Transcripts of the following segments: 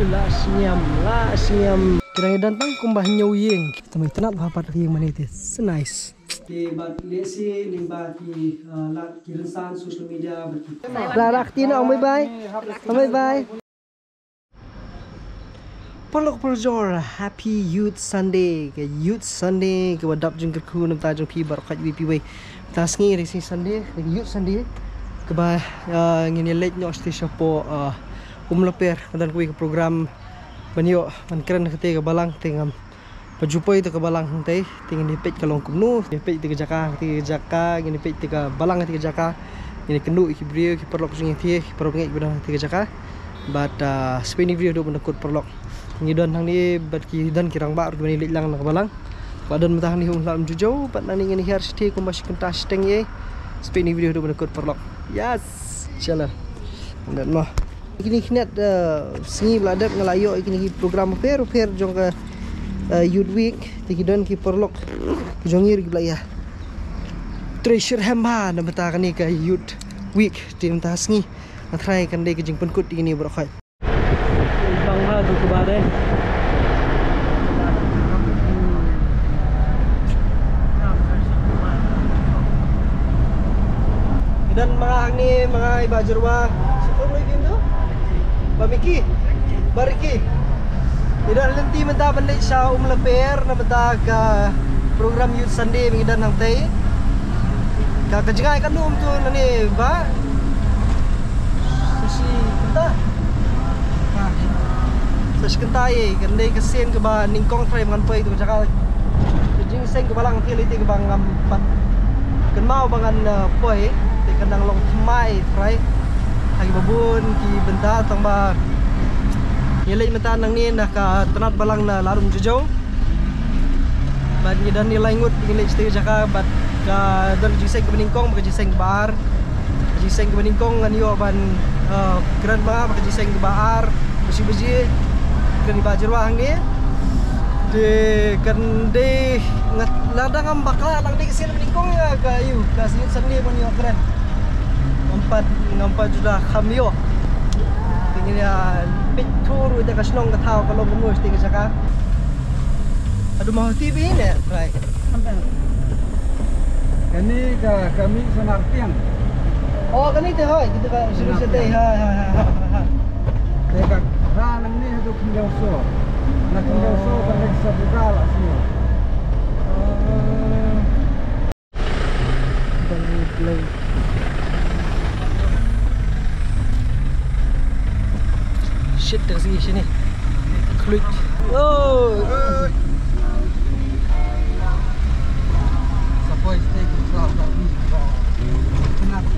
lah senyam. Kira datang kumbah nyawing. Tapi tenat bahapat yang mana itu. So nice. Di bat lesi limba ki lat kiransan social media berki. Rakti na bye bye. Bye bye. Polok Projor Happy Youth Sunday ke Youth Sunday ke wadap jeng kerku nam ta jeng pi bar khat wi pi tasngi resi Sunday ke Youth Sunday ke ba ngini late nyok station po umleper dan kui ke program banyo man keren ke balang tengam pajupoi te ke balang tei tingin dipet kalong kumnu dipet te ke jaka ngini pet te ke balang te ke jaka ngini kendu ki brio ki perlok sing ti perlok ngai bedang te ke jaka but spinning video do menekut perlok ngidon hang ni bat ki dan kirang ba ru ni lang nak balang badan matah ni hung lam jujau bat nani ngini har sti ko masih kentas steng ye spinning video do menekut perlok yes chala dan mah kini kini singi beladat ngelayo kini program fair jong ke youth week tikidon ki perlok jongir ki belaya treasure hamba na bata kani ke youth week tim tasngi try kan dei ke jing penkut ini brokai bang ha tu ke badai dan mga ni mga ibajurwa sipon lagi tu Bamiki, Bariki. Tidak lenti mentah balik syah leper na mentah ke program Youth Sunday mengidan hang tei. Ka kejengai kan tu nani ba. Sesi kenta. Sesi kenta ye kendai kesen ke ba ningkong try mangan pai tu jakal. Kejing seng ke balang ti liti ke bang ampat. Ken mau bangan pai te kendang long mai try. Lagi babun ki benta tambah nilai mata nang ni nak tenat balang na larum jujau bad ni dan nilai ngut nilai stay jaka bad ka dan jiseng ke beningkong ke jiseng ke bar jiseng ke beningkong ngan yo ban keren ba ke jiseng ke bar beji keren bajur wang ni de kan de ngat ladang am bakla lang di kesil beningkong ya ka yu ka sin seni pun yo keren ngampat sudah kamio tinggal ya pitur udah kasnong ketau kalau gemus tinggal jaka aduh mau TV ini right ini kami sonar tiang oh kan itu hoy kita kan sudah sedih ha dekat ranang ni itu kinjau so nak kinjau so kan bisa buka lah semua dan play shit dari sini klik oh sampai stay ke kelas tapi kenapa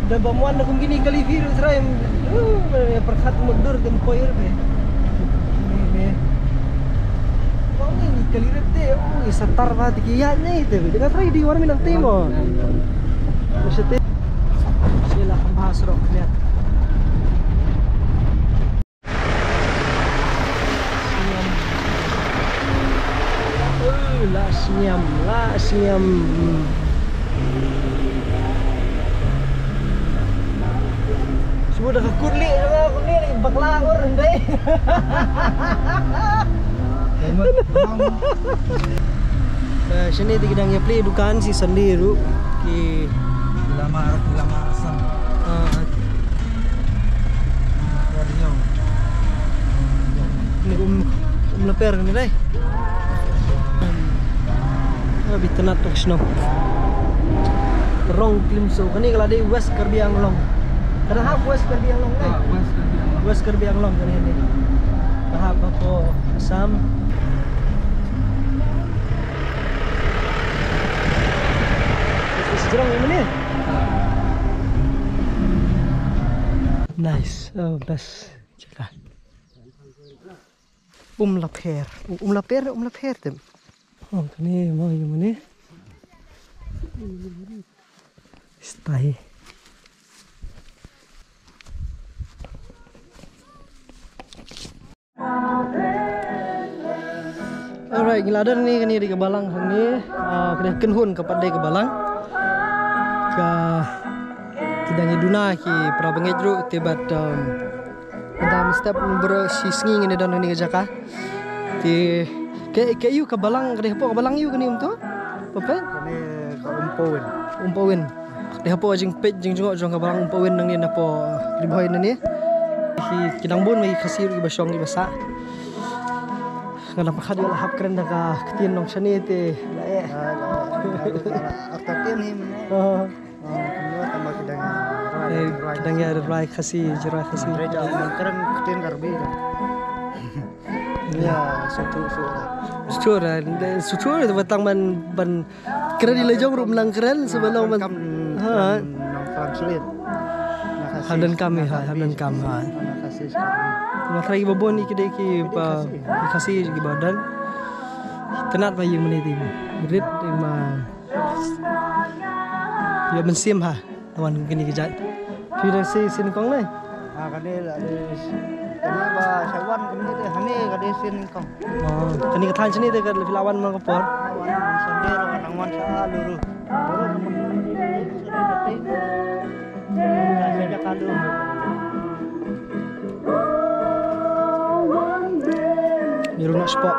dan bamuan aku gini kali virus rai perkat mundur kan poir be ni ni kali rete oh setar ba tikiyanya itu dengan rai di warna minang timo maksudnya sila bahas rok lihat lah senyam semua dah kurli ni bakla orang deh. Sini tigidang ya play dukaan si sendiri ki lama asam ini leper ni deh lebih tenat tu snow rong klim so kani kalau ada west kerbiang long tahap west kerbiang long ni west kerbiang long kani ni tahap apa asam sejarang yang mana nice oh best cakap laper tem Oh, ni mau yang mana? Stay. Alright, giladan ni kan di Kebalang hang ni. Kena kenhun kepada Kebalang. Ka kidang iduna ki pra bangedru tibat dalam step number sisngi ngene dan ni jaka. Ti ke yu Kebalang kena hapo Kebalang yu kani umto. Apa? Kami ka umpawin. Umpawin. Dia hapo jing pej jing jong Kebalang umpawin nang ni napo riboy na ni. Kidang bun mai kasir ki basong ki basa. Ngana pakad wala hap keren daga ketin nong sani te lae. Aktatin ni mana? Kumyo tambah Kidang ya rai kasi jirai kasi. Reja keren ketin karbi. Ya, Sucur sucur itu batang ban keren di lejong rum lang keren sebelum kam nang Fransulit. Hamdan kami hamdan kam ha. Makasih. Nak lagi babon ni kedai ki kasih di badan. Tenat ba yung meniti. Rit ma. Ya mensim ha. Tawan gini kejat. Pira sin kong ni. Kadel ada kena ba sawan kena deh hane kadel sin kong. Oh, kani kathan sini te kad lawan man kapor. Sonder orang wan sa luru. Saja kadu. Miru nak spot.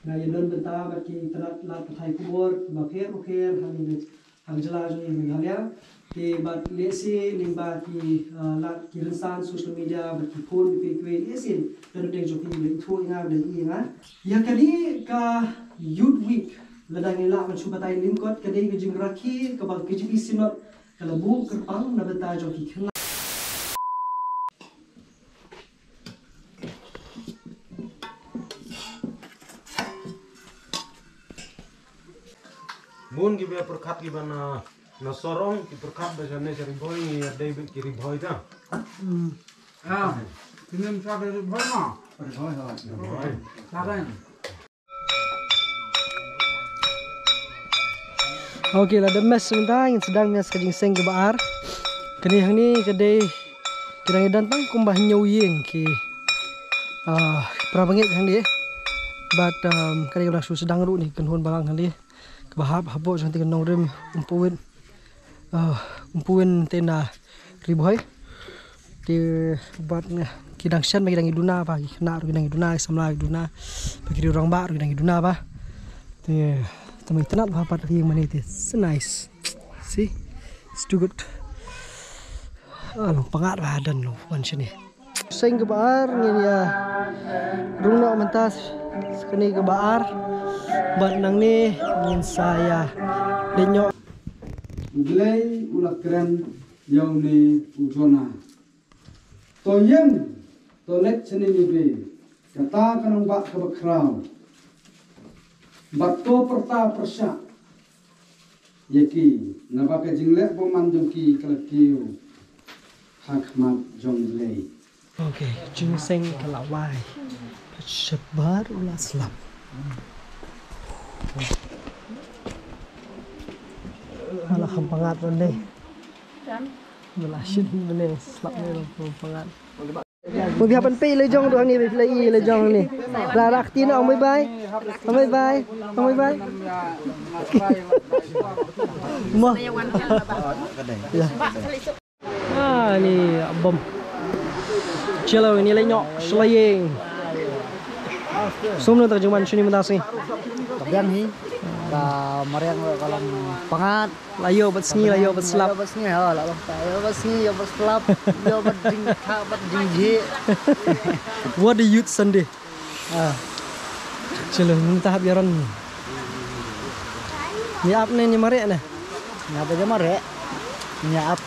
Nah, yang don bentar bagi telat lat patai kubur, maker hang jelas ni Meghalaya. Di bat lesi limba ki lat kirinsan social media bagi phone PQ esin dan deng joki le thu inga le inga. Ya kali ka youth week ladang ila man subatai limkot kadi ke jingraki ke bang KGP sinot kalabu kerpang na beta joki khna. Mun ki be perkat ki bana na sorong ki perkat ba jane cari boy ni dai be kiri boy ta. Kinem sa dari boy ma. Boy. Saban. Okey lah demes sebentar yang sedang mes kajing seng ke baar. Kini hang ni kedai kidang dan tang kumbah nyau yeng ki pra bangit hang dia. But kadai dah sedang ru ni kenhon balang hang dia. Kebahap habo jangan tinggal nongrim umpuin tena riboy di buat kidang shan bagi dangi duna apa kena kidang duna samla duna bagi orang bar kidang duna apa di temui tenat apa lagi yang mana itu so nice see it's too good pengat badan lo macam ni sing ke bar ni ya runa mentas sekali ke bar bat nang ni ingin saya denyok Glei ulah keren yang ni ujona. Toyen tolet seni ni be. Kata kanang bak kebakrau. Bakto perta persa. Yaki nabaka jinglek pemandung ki kalakiu. Hakmat jonglei. okey ginseng kelawai sebar ulah selap malah hampangat bende malah shit bende selap ni hampangat mau bihapan pe lejong tu ni lagi lejong ni larak tina bye bye mah ya ni bom Celo ini lenyok selaying. Sumno tak cuman sini mentasi. Kebian ni. Mariang kalau pangat Layo bat sengi, layo bat selap. bat sengi ha la layo bat sengi yo bat selap yo bat ding kha bat ding ji. What the youth Sunday? Chalo, minta hab yaran. Ni ap ni marek na. Ngapa aja mare? Nyaap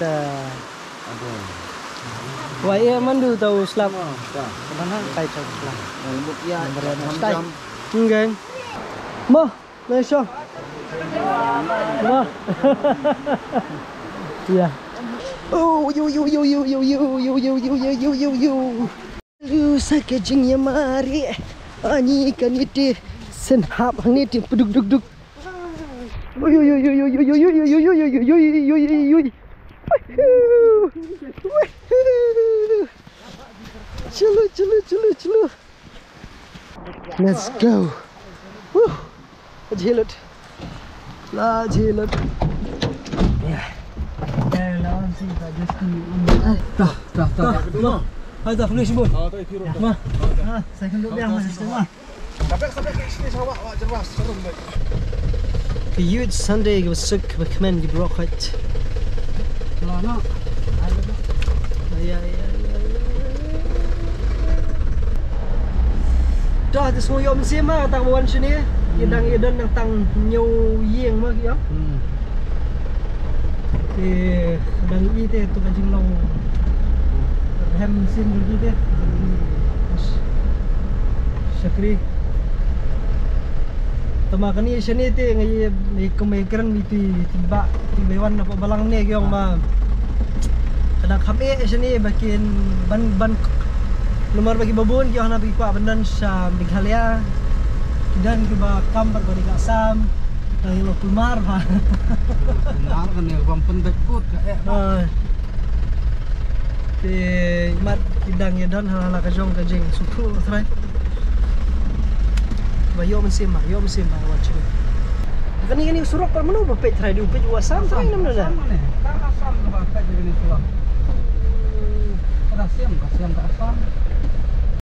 Wah, iya mandu tahu slap. Mana kai tahu lah. Lembut ya. Stay. Enggak. Ma, nice. Ma. Ya. Oh, yo. Lu sakajing ya mari. Ani kan itu senhap ni tim duk. Yo. Chalo. Let's go. Woo. Jilat. La jilat. Ya. Lawan sih tak jadi. Dah. Hai dah finish bun. Ma. Saya kan duduk yang masih semua. Sampai ke sini awak jelas serem baik. Ke Youth Sunday ke besok ke kemen di Brockheit. Lama. Ya. Dah tu semua yang mesti mah tang bawan sini. Idang nang tang nyau yeng mah kia. Dan itu tu kan jinglong. Hem sin dulu deh. Syakri. Tama kani sini te ngai kemekran itu tiba tibewan apa balang ni kiong ma. Kadang kami sini bakin ban nomor bagi babun kiong na bagi kuat bandan sa Meghalaya. Dan kiba kambar bagi kasam. Tayo lo kumar ha. Kumar kan ya bang pendekut ka Mat kidang ya dan hala kajong kajing suku try. Yo mesin mah wajib. Kani surok per menu bepet try di upet wasam try nam dah. Asam ke bakal jadi ni tulang. Ada siam ka asam.